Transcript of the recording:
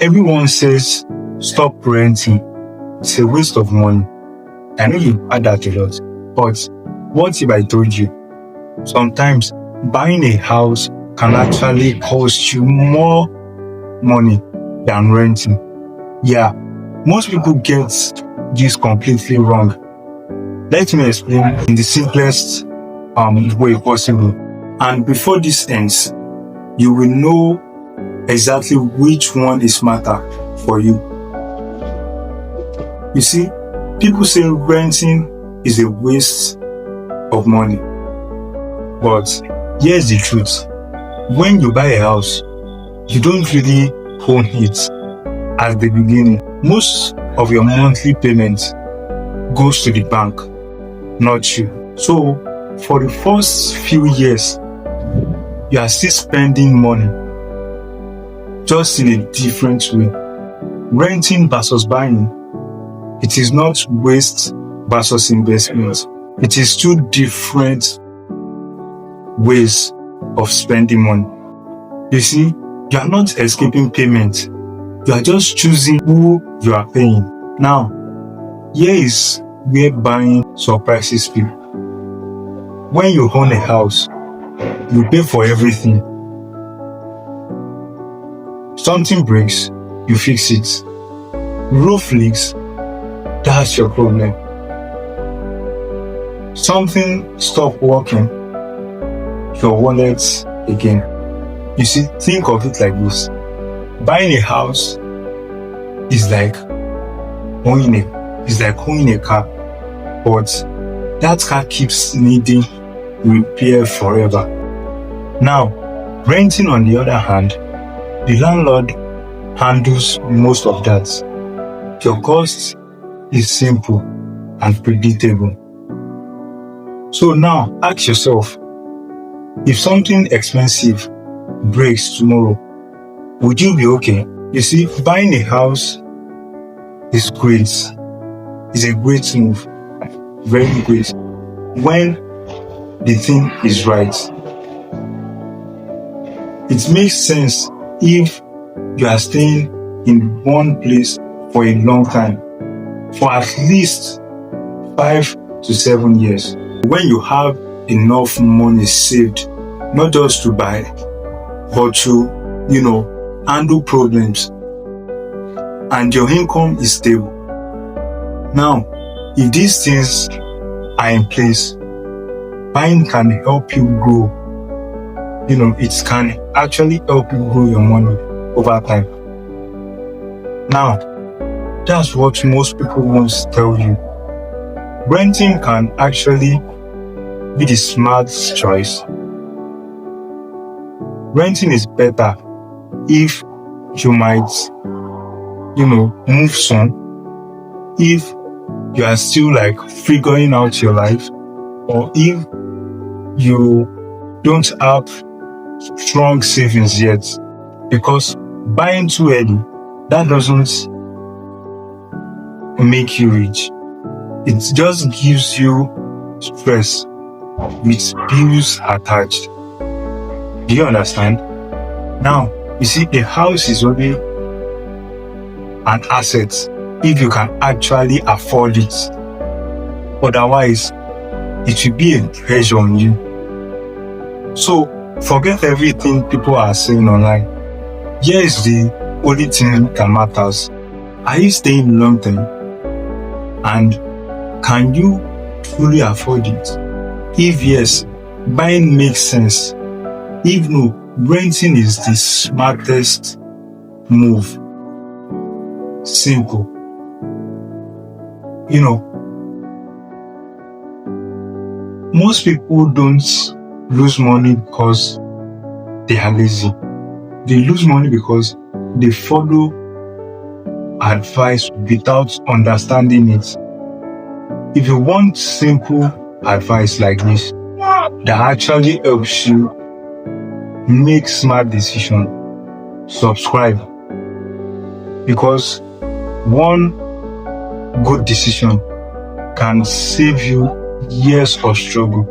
Everyone says stop renting. It's a waste of money. I know you've heard that a lot. But what if I told you sometimes buying a house can actually cost you more money than renting? Yeah, most people get this completely wrong. Let me explain in the simplest way possible. And before this ends, you will know exactly which one is smarter for you. You see, people say renting is a waste of money. But here's the truth. When you buy a house, you don't really own it at the beginning. Most of your monthly payment goes to the bank, not you. So for the first few years, you are still spending money, just in a different way. Renting versus buying, it is not waste versus investment. It is two different ways of spending money. You see, you are not escaping payment. You are just choosing who you are paying. Now, here is where buying surprises people. When you own a house, you pay for everything. Something breaks, you fix it. Roof leaks, that's your problem. Something stopped working, your wallet again. You see, think of it like this. Buying a house is like owning a car, but that car keeps needing repair forever. Now, renting on the other hand, the landlord handles most of that. Your cost is simple and predictable. So now, ask yourself, if something expensive breaks tomorrow, would you be okay? You see, buying a house is great. It's a great move. Very great. When the thing is right. It makes sense if you are staying in one place for a long time, for at least 5 to 7 years. When you have enough money saved, not just to buy, but to, handle problems, and your income is stable. Now, if these things are in place, buying can help you grow. It can actually help you grow your money over time. Now, that's what most people won't tell you. Renting can actually be the smart choice. Renting is better if you might, move soon. If you are still figuring out your life, or if you don't have strong savings yet. Because buying too early, that doesn't make you rich. It just gives you stress with bills attached. Do you understand? Now, you see, a house is only an asset if you can actually afford it. Otherwise, it will be a pressure on you. So, forget everything people are saying online. Here is the only thing that matters. Are you staying long term? And can you truly afford it? If yes, buying makes sense. If no, renting is the smartest move. Simple. Most people don't lose money because they are lazy. They lose money because they follow advice without understanding it. If you want simple advice like this that actually helps you make smart decisions, subscribe. Because one good decision can save you years of struggle.